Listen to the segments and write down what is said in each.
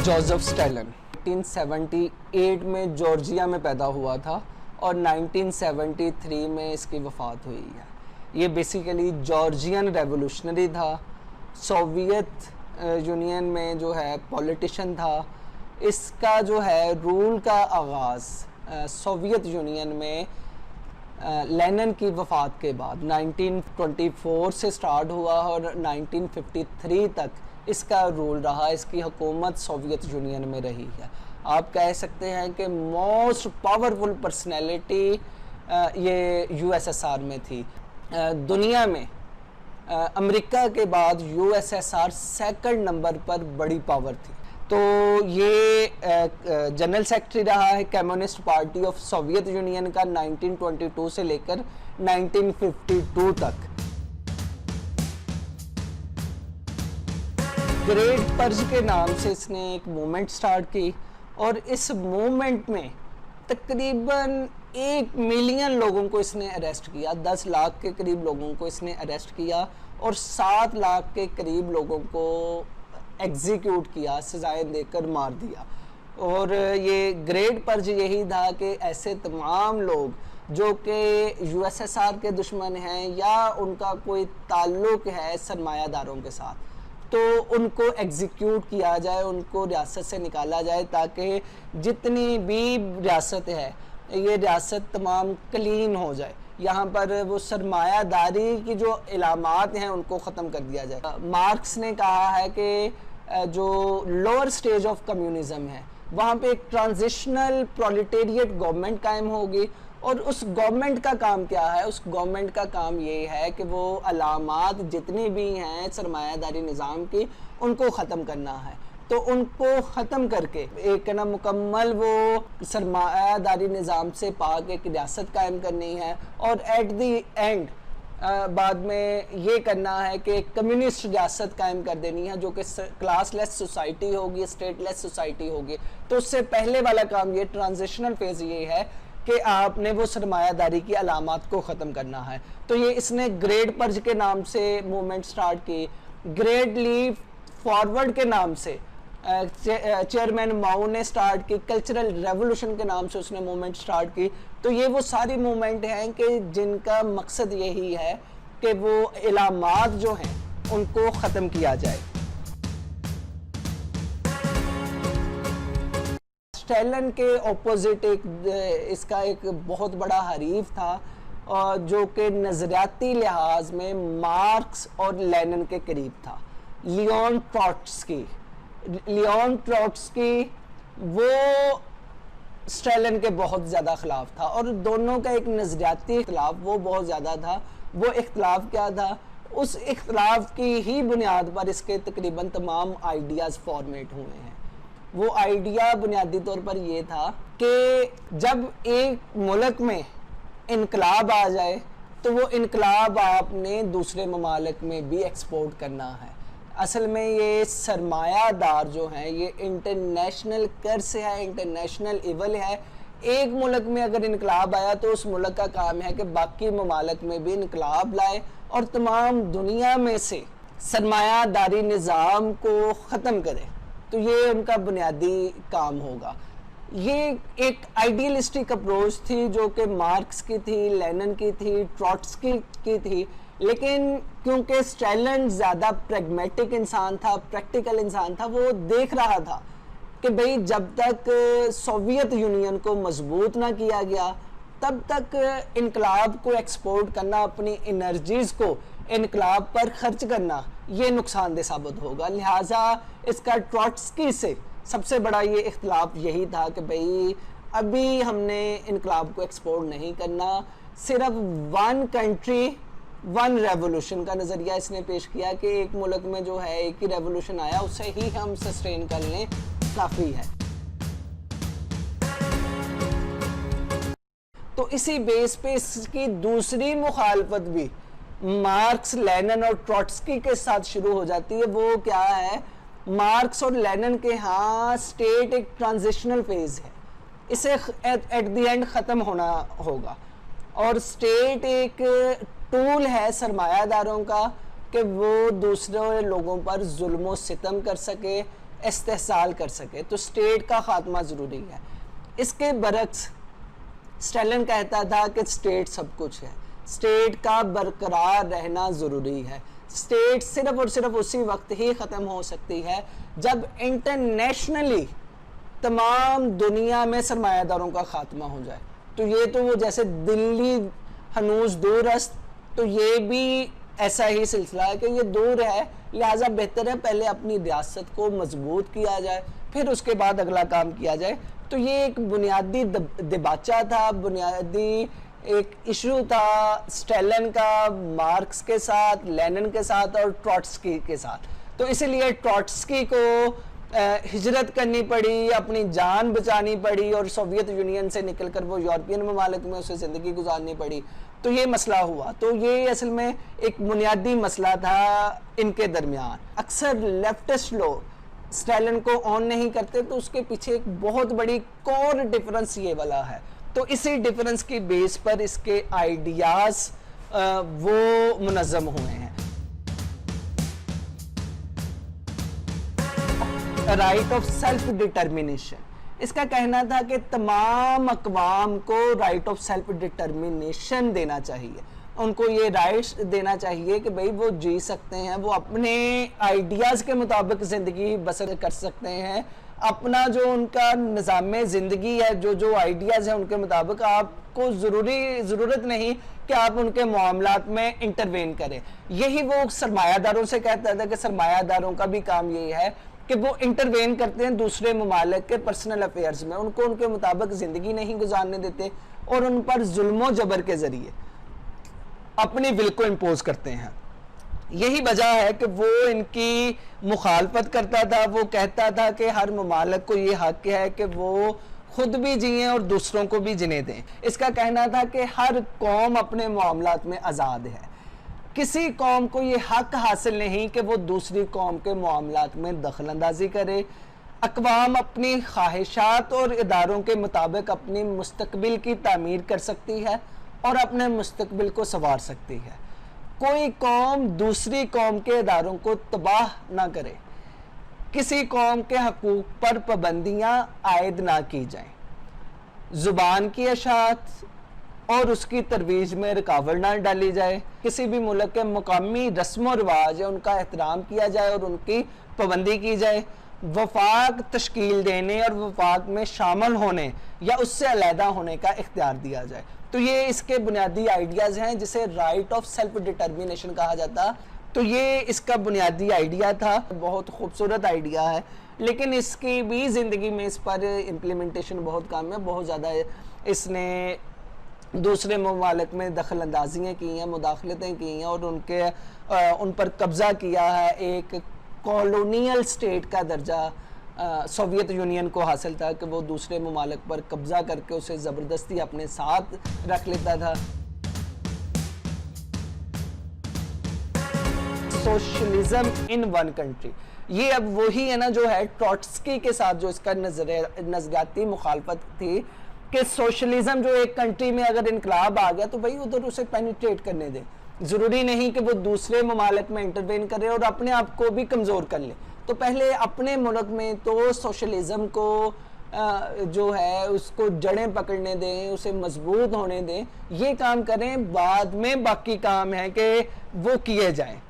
Joseph Stalin 1978 में Georgia में पैदा हुआ था और 1973 में इसकी वफ़ात हुई है। ये बेसिकली जॉर्जियन रेवोल्यूशनरी था, सोवियत यूनियन में जो है पॉलिटिशियन था। इसका जो है रूल का आगाज़ सोवियत यूनियन में लेनिन की वफ़ात के बाद 1924 से स्टार्ट हुआ और 1953 तक इसका रूल रहा। इसकी हुकूमत सोवियत यूनियन में रही है। आप कह सकते हैं कि मोस्ट पावरफुल पर्सनैलिटी ये यूएसएसआर में थी। दुनिया में अमेरिका के बाद यूएसएसआर सेकंड नंबर पर बड़ी पावर थी। तो ये जनरल सेक्रेटरी रहा है communist party of Soviet union का 1922 से लेकर 1952 तक। ग्रेट पर्ज के नाम से इसने एक मूवमेंट स्टार्ट की और इस मूवमेंट में तकरीबन 1 मिलियन लोगों को इसने अरेस्ट किया। 10 लाख के करीब लोगों को इसने अरेस्ट किया और 7 लाख के करीब लोगों को एग्जीक्यूट किया, सजाएं देकर मार दिया। और ये ग्रेट पर्ज यही था कि ऐसे तमाम लोग जो कि यूएसएसआर के दुश्मन हैं या उनका कोई ताल्लुक़ है सरमायादारों के साथ, तो उनको एग्जीक्यूट किया जाए, उनको रियासत से निकाला जाए, ताकि जितनी भी रियासत है ये रियासत तमाम क्लीन हो जाए। यहाँ पर वो सरमायादारी की जो इलामात हैं उनको ख़त्म कर दिया जाए। मार्क्स ने कहा है कि जो लोअर स्टेज ऑफ कम्युनिज़म है वहाँ पे एक ट्रांजिशनल प्रोलेटेरिएट गवर्नमेंट कायम होगी और उस गवर्नमेंट का काम क्या है? उस गवर्नमेंट का काम ये है कि वो अलामात जितनी भी हैं सरमायादारी निज़ाम की उनको ख़त्म करना है। तो उनको ख़त्म करके एक ना मुकम्मल वो सरमायादारी निज़ाम से पाक एक रियासत कायम करनी है और एट दी एंड बाद में ये करना है कि कम्युनिस्ट रियासत कायम कर देनी है जो कि क्लासलेस सोसाइटी होगी, स्टेटलेस सोसाइटी होगी। तो उससे पहले वाला काम ये ट्रांजिशनल फेज़ ये है कि आपने वो सरमायादारी की अलामात को ख़त्म करना है। तो ये इसने ग्रेट पर्ज के नाम से मूवमेंट स्टार्ट की। ग्रेट लीप फॉरवर्ड के नाम से चेयरमैन माओ ने स्टार्ट की। कल्चरल रेवोल्यूशन के नाम से उसने मूवमेंट स्टार्ट की। तो ये वो सारी मूवमेंट हैं कि जिनका मकसद यही है कि वो इलामात जो हैं उनको ख़त्म किया जाए। स्टैलिन के ऑपोजिट इसका एक बहुत बड़ा हरीफ था और जो कि नज़रियाती लिहाज में मार्क्स और लेनिन के करीब था, लियोन ट्रॉट्स्की। लियोन ट्रॉट्स्की वो स्टैलिन के बहुत ज़्यादा ख़िलाफ़ था और दोनों का एक नज़रियाती इख्तिलाफ वो बहुत ज़्यादा था। वो इख्तिलाफ क्या था? उस इख्तिलाफ की ही बुनियाद पर इसके तकरीबन तमाम आइडियाज़ फॉर्मेट हुए हैं। वो आइडिया बुनियादी तौर पर ये था कि जब एक मुल्क में इनकलाब आ जाए तो वो इनकलाब आपने दूसरे ममालिक में भी एक्सपोर्ट करना है। असल में ये सरमायादार जो हैं ये इंटरनेशनल कर्स है, इंटरनेशनल इवल है। एक मुल्क में अगर इनकलाब आया तो उस मुल्क का काम है कि बाकी ममालिक में भी इनकलाब लाए और तमाम दुनिया में से सरमायादारी निज़ाम को ख़त्म करे। तो ये उनका बुनियादी काम होगा। ये एक आइडियलिस्टिक अप्रोच थी जो कि मार्क्स की थी, लेनिन की थी, ट्रॉट्स्की की थी। लेकिन क्योंकि स्टैलिन ज़्यादा प्रैग्मेटिक इंसान था, प्रैक्टिकल इंसान था, वो देख रहा था कि भाई जब तक सोवियत यूनियन को मजबूत ना किया गया तब तक इनकलाब को एक्सपोर्ट करना, अपनी एनर्जीज़ को इनकलाब पर खर्च करना ये नुकसानदेह साबित होगा। लिहाजा इसका ट्रॉट्स्की से सबसे बड़ा ये इख्तिलाफ यही था कि भाई अभी हमने इनकलाब को एक्सपोर्ट नहीं करना, सिर्फ 1 कंट्री 1 रेवोल्यूशन का नज़रिया इसने पेश किया कि एक मुल्क में जो है एक ही रेवोल्यूशन आया उसे ही हम सस्टेन कर लें, काफ़ी है। तो इसी बेस पे इसकी दूसरी मुखालफत भी मार्क्स, लेनिन और ट्रॉट्स्की के साथ शुरू हो जाती है। वो क्या है? मार्क्स और लेनिन के यहाँ स्टेट एक ट्रांजिशनल फेज है, इसे एट द एंड ख़त्म होना होगा और स्टेट एक टूल है सरमायादारों का कि वो दूसरे लोगों पर जुल्म सितम कर सके इस्तेहसाल कर सके, तो स्टेट का खात्मा ज़रूरी है। इसके बरक्स स्टैलिन कहता था कि स्टेट सब कुछ है, स्टेट का बरकरार रहना ज़रूरी है। स्टेट सिर्फ और सिर्फ उसी वक्त ही ख़त्म हो सकती है जब इंटरनेशनली तमाम दुनिया में सरमायादारों का खात्मा हो जाए। तो ये तो वो जैसे दिल्ली हनूज दूरस्त, तो ये भी ऐसा ही सिलसिला है कि ये दूर है, लिहाजा बेहतर है पहले अपनी रियासत को मजबूत किया जाए, फिर उसके बाद अगला काम किया जाए। तो ये एक बुनियादी दिबाचा था, बुनियादी एक इशू था स्टैलिन का मार्क्स के साथ, लेनिन के साथ और ट्रॉट्स्की के साथ। तो इसीलिए ट्रॉट्स्की को हिजरत करनी पड़ी, अपनी जान बचानी पड़ी और सोवियत यूनियन से निकलकर वो यूरोपियन ममालिक में उसे ज़िंदगी गुजारनी पड़ी। तो ये मसला हुआ। तो ये असल में एक बुनियादी मसला था इनके दरमियान। अक्सर लेफ्टिस्ट लोग स्टैलिन को ऑन नहीं करते, तो उसके पीछे एक बहुत बड़ी कोर डिफरेंस ये वाला है। तो इसी डिफरेंस की बेस पर इसके आइडियाज़ वो मुनज़्ज़म हुए हैं। राइट ऑफ सेल्फ डिटर्मिनेशन, इसका कहना था कि तमाम अक़वाम को राइट ऑफ सेल्फ डिटर्मिनेशन देना चाहिए, उनको ये राइट्स देना चाहिए कि भाई वो जी सकते हैं, वो अपने आइडियाज़ के मुताबिक ज़िंदगी बसर कर सकते हैं, अपना जो उनका निज़ाम ज़िंदगी है, जो जो आइडियाज़ हैं उनके मुताबिक। आपको ज़रूरत नहीं कि आप उनके मामलात में इंटरवेन करें। यही वो सरमायादारों से कहता था कि सरमायादारों का भी काम यही है कि वो इंटरवेन करते हैं दूसरे ममालिक के पर्सनल अफेयर्स में, उनको उनके मुताबिक ज़िंदगी नहीं गुजारने देते और उन पर जुल्म जबर के ज़रिए अपनी विल को इम्पोज करते हैं। यही वजह है कि वो इनकी मुखालफत करता था। वो कहता था कि हर ममालिक को ये हक है कि वो खुद भी जिए और दूसरों को भी जीने दें। इसका कहना था कि हर कौम अपने मामलात में आज़ाद है, किसी कौम को ये हक हासिल नहीं कि वो दूसरी कौम के मामलात में दखल अंदाजी करे। अक़वाम अपनी ख्वाहिशात और इदारों के मुताबिक अपनी मुस्तकबिल की तामीर कर सकती है और अपने मुस्तकबिल को संवार सकती है। कोई कौम दूसरी कौम के इदारों को तबाह ना करे, किसी कौम के हकूक़ पर पाबंदियाँ आयद ना की जाएं, ज़ुबान की अशात और उसकी तरवीज में रुकावट ना डाली जाए, किसी भी मुल्क के मुकामी रस्म और रिवाज है उनका एहतराम किया जाए और उनकी पाबंदी की जाए, वफाक तश्कील देने और वफाक में शामिल होने या उससे अलहदा होने का इख्तियार दिया जाए। तो ये इसके बुनियादी आइडियाज़ हैं जिसे राइट ऑफ सेल्फ डिटर्मिनेशन कहा जाता। तो ये इसका बुनियादी आइडिया था, बहुत खूबसूरत आइडिया है, लेकिन इसकी भी ज़िंदगी में इस पर इम्प्लीमेंटेशन बहुत कम है। बहुत ज़्यादा इसने दूसरे ममालिक में दखल अंदाजियाँ की हैं, मुदाखलतें की हैं और उन पर कब्ज़ा किया है। एक कॉलोनियल स्टेट का दर्जा सोवियत यूनियन को हासिल था कि वो दूसरे ममालिक पर कब्ज़ा करके उसे ज़बरदस्ती अपने साथ रख लेता था। सोशलिज्म इन वन कंट्री, ये अब वही है ना जो है ट्रॉट्स्की के साथ जो इसका नजरियाती मुखालफत थी कि सोशलिज्म जो एक कंट्री में अगर इनकलाब आ गया तो भाई उधर उसे पेनिट्रेट करने दें, ज़रूरी नहीं कि वो दूसरे ममालिक में इंटरवेन करे और अपने आप को भी कमज़ोर कर ले। तो पहले अपने मुल्क में तो सोशलिज्म को जो है उसको जड़ें पकड़ने दें, उसे मजबूत होने दें, ये काम करें, बाद में बाकी काम है कि वो किए जाएं।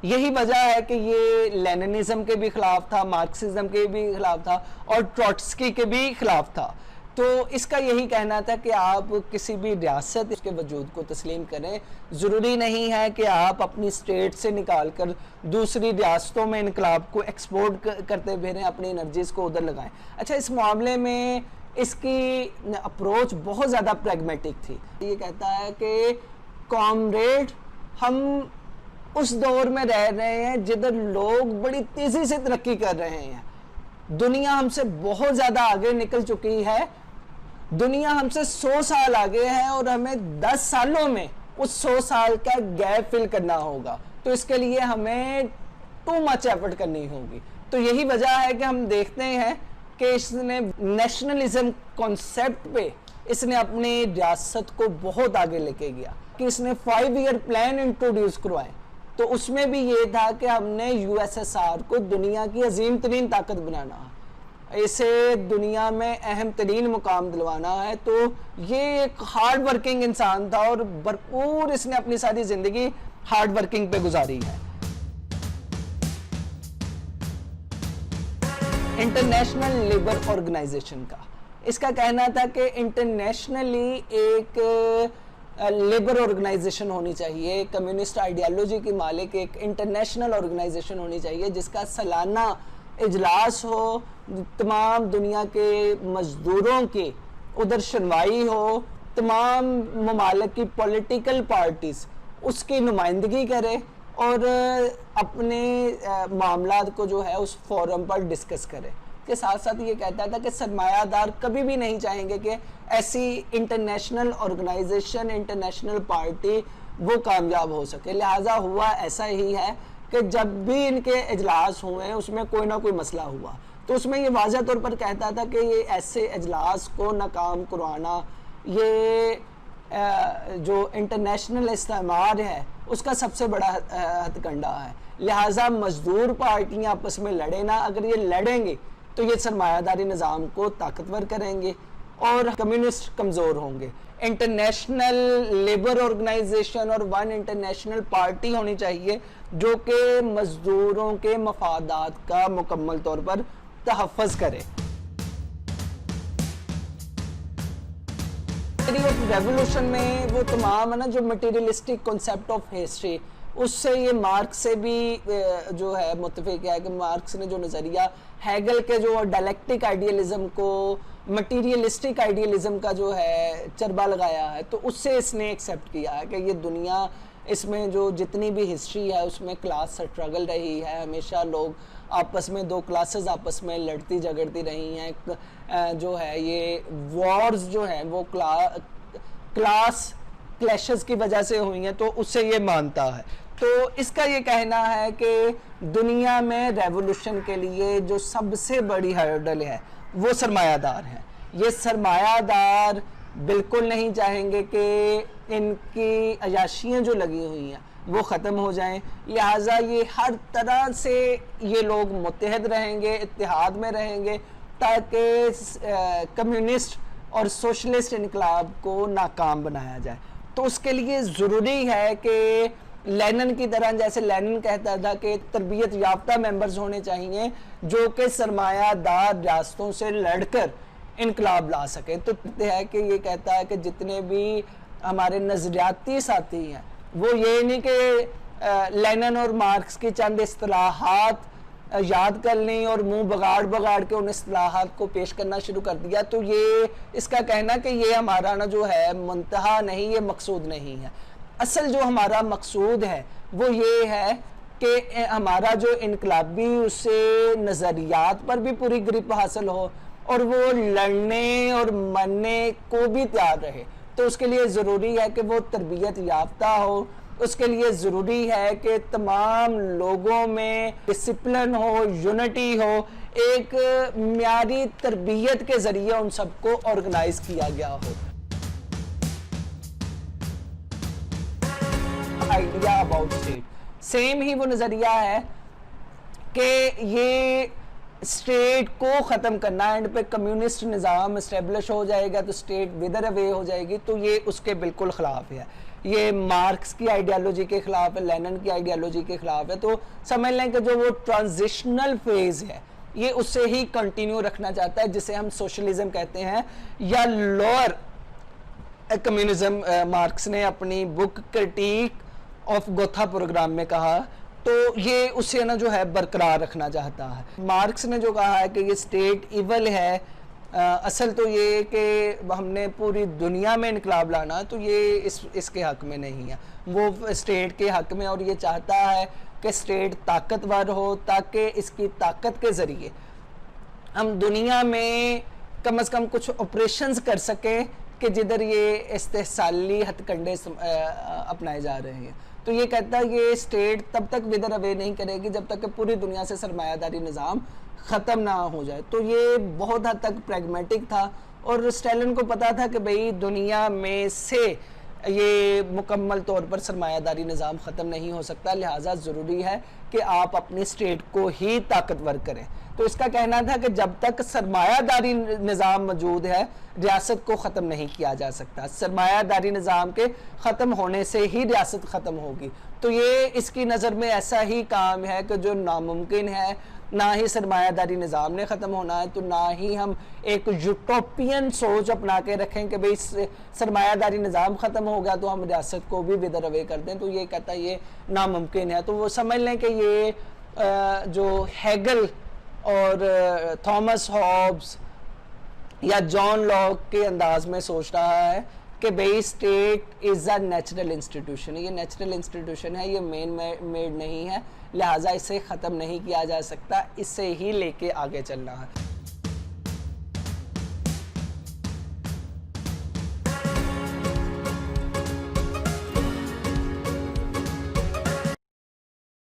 यही वजह है कि ये लेनिनिज्म के भी खिलाफ था, मार्क्सिज्म के भी खिलाफ था और ट्रॉट्स्की के भी खिलाफ था। तो इसका यही कहना था कि आप किसी भी रियासत इसके वजूद को तस्लीम करें, ज़रूरी नहीं है कि आप अपनी स्टेट से निकाल कर दूसरी रियासतों में इनकलाब को एक्सपोर्ट करते फिरें, अपनी एनर्जीज़ को उधर लगाएं। अच्छा, इस मामले में इसकी अप्रोच बहुत ज़्यादा प्रैग्मेटिक थी। ये कहता है कि कॉमरेड, हम उस दौर में रह रहे हैं जिधर लोग बड़ी तेज़ी से तरक्की कर रहे हैं, दुनिया हमसे बहुत ज़्यादा आगे निकल चुकी है, दुनिया हमसे 100 साल आगे है और हमें 10 सालों में उस 100 साल का गैप फिल करना होगा। तो इसके लिए हमें टू मच एफर्ट करनी होगी। तो यही वजह है कि हम देखते हैं कि इसने नेशनलिज्म कॉन्सेप्ट पे इसने अपनी रियासत को बहुत आगे लेके गया कि इसने 5 ईयर प्लान इंट्रोड्यूस करवाए। तो उसमें भी ये था कि हमने यूएसएसआर को दुनिया की अजीम तरीन ताकत बनाना, इसे दुनिया में अहम तरीन मुकाम दिलवाना है। तो ये एक हार्ड वर्किंग इंसान था और भरपूर इसने अपनी सारी जिंदगी हार्ड वर्किंग पे गुजारी है। इंटरनेशनल लेबर ऑर्गेनाइजेशन का इसका कहना था कि इंटरनेशनली एक लेबर ऑर्गेनाइजेशन होनी चाहिए, कम्युनिस्ट आइडियोलॉजी की मालिक एक इंटरनेशनल ऑर्गेनाइजेशन होनी चाहिए जिसका सालाना इजलास हो, तमाम दुनिया के मजदूरों के उधर सुनवाई हो, तमाम ममालिक की पॉलिटिकल पार्टीज उसकी नुमाइंदगी करे और अपने मामलात को जो है उस फोरम पर डिस्कस करे। के साथ साथ ये कहता था कि सरमायादार कभी भी नहीं चाहेंगे कि ऐसी इंटरनेशनल ऑर्गेनाइजेशन, इंटरनेशनल पार्टी वो कामयाब हो सके। लिहाजा हुआ ऐसा ही है कि जब भी इनके इजलास हुए उसमें कोई ना कोई मसला हुआ, तो उसमें ये वाज़ह तौर पर कहता था कि ये ऐसे इजलास को नाकाम करवाना, ये जो इंटरनेशनल इस्तेमार है उसका सबसे बड़ा हथकंडा है। लिहाजा मजदूर पार्टियां आपस में लड़े ना, अगर ये लड़ेंगे तो ये सरमायादारी निज़ाम को ताकतवर करेंगे और कम्युनिस्ट कमज़ोर होंगे। इंटरनेशनल लेबर ऑर्गेनाइजेशन और वन इंटरनेशनल पार्टी होनी चाहिए जो कि मजदूरों के मफादात का मुकम्मल तौर पर तहफ़्फ़ुज़ करे। रेवोल्यूशन में वो तमाम है ना जो मटेरियलिस्टिक कॉन्सेप्ट ऑफ हिस्ट्री, उससे ये मार्क्स से भी जो है मुत्तफिक है कि मार्क्स ने जो नज़रिया हैगल के जो डायलेक्टिक आइडियलिज्म को मटेरियलिस्टिक आइडियलिज्म का जो है चरबा लगाया है, तो उससे इसने एक्सेप्ट किया है कि ये दुनिया, इसमें जो जितनी भी हिस्ट्री है उसमें क्लास स्ट्रगल रही है, हमेशा लोग आपस में, दो क्लासेस आपस में लड़ती झगड़ती रही हैं, जो है ये वॉर्स जो हैं वो क्लास क्लैशेस की वजह से हुई हैं, तो उससे ये मानता है। तो इसका ये कहना है कि दुनिया में रेवोल्यूशन के लिए जो सबसे बड़ी हर्डल है वो सरमायादार हैं। ये सरमायादार बिल्कुल नहीं चाहेंगे कि इनकी अयाशियाँ जो लगी हुई हैं वो ख़त्म हो जाएं, लिहाजा ये हर तरह से ये लोग मुत्तहद रहेंगे, इत्तेहाद में रहेंगे ताकि कम्युनिस्ट और सोशलिस्ट इनकलाब को नाकाम बनाया जाए। तो उसके लिए ज़रूरी है कि लेनिन की तरह, जैसे लेनिन कहता था कि तरबियत याफ्ता मेंबर्स होने चाहिए जो कि सरमायादार रियासतों से लड़कर इनकलाब ला सके। तो है कि ये कहता है कि जितने भी हमारे नज़रियाती साथी हैं वो ये नहीं कि लेनिन और मार्क्स की चंद इस्तिलाहात याद कर ली और मुंह बगाड़ बगाड़ के उन इस्तिलाहात को पेश करना शुरू कर दिया, तो ये इसका कहना कि ये हमारा ना जो है मुंतहा नहीं, ये मकसूद नहीं है। असल जो हमारा मकसूद है वो ये है कि हमारा जो इनकलाबी उससे नज़रियात पर भी पूरी ग्रिप हासिल हो और वो लड़ने और मरने को भी तैयार रहे। तो उसके लिए ज़रूरी है कि वो तरबियत याफ्ता हो, उसके लिए ज़रूरी है कि तमाम लोगों में डिसिप्लिन हो, यूनिटी हो, एक म्यारी तरबियत के ज़रिए उन सबको ऑर्गेनाइज किया गया हो। आइडिया अबाउट स्टेट, सेम ही वो नज़रिया है कि ये स्टेट को ख़त्म करना, एंड पे कम्युनिस्ट निज़ाम इस्टेब्लिश हो जाएगा तो स्टेट विदर अवे हो जाएगी, तो ये उसके बिल्कुल ख़िलाफ़ है। ये मार्क्स की आइडियोलॉजी के ख़िलाफ़ है, लेनिन की आइडियोलॉजी के ख़िलाफ़ है। तो समझ लें कि जो वो ट्रांजिशनल फेज़ है ये उससे ही कंटिन्यू रखना चाहता है, जिसे हम सोशलिज्म कहते हैं या लोअर कम्युनिज्म। मार्क्स ने अपनी book critique of Gotha program में कहा, तो ये उसे ना जो है बरकरार रखना चाहता है। मार्क्स ने जो कहा है कि ये स्टेट इवल है, असल तो ये कि हमने पूरी दुनिया में इनकलाब लाना, तो ये इसके हक में नहीं है, वो स्टेट के हक में, और ये चाहता है कि स्टेट ताकतवर हो ताकि इसकी ताकत के ज़रिए हम दुनिया में कम से कम कुछ ऑपरेशंस कर सकें कि जिधर ये इस्तेहसाली हथकंडे अपनाए जा रहे हैं। तो ये कहता है ये स्टेट तब तक विदर अवे नहीं करेगी जब तक कि पूरी दुनिया से सरमायादारी निज़ाम ख़त्म ना हो जाए। तो ये बहुत हद तक प्रैग्मेटिक था और स्टैलिन को पता था कि भाई दुनिया में से ये मुकम्मल तौर पर सरमायादारी निज़ाम ख़त्म नहीं हो सकता, लिहाजा ज़रूरी है कि आप अपनी स्टेट को ही ताकतवर करें। तो इसका कहना था कि जब तक सरमायादारी निज़ाम मौजूद है रियासत को ख़त्म नहीं किया जा सकता, सरमायादारी निज़ाम के ख़त्म होने से ही रियासत ख़त्म होगी। तो ये इसकी नज़र में ऐसा ही काम है कि जो नामुमकिन है, ना ही सरमायादारी निज़ाम ने ख़त्म होना है, तो ना ही हम एक यूटोपियन सोच अपना के रखें कि भाई सरमायादारी निज़ाम ख़त्म हो गया तो हम रियासत को भी विदर अवे कर दें। तो ये कहता है ये नामुमकिन है। तो वो समझ लें कि ये जो हेगल और थॉमस हॉब्स या जॉन लॉक के अंदाज में सोच रहा है कि भाई state is a natural institution, ये नेचुरल इंस्टीट्यूशन है, ये मेन मेड नहीं है, लिहाजा इसे ख़त्म नहीं किया जा सकता, इससे ही लेके आगे चलना है।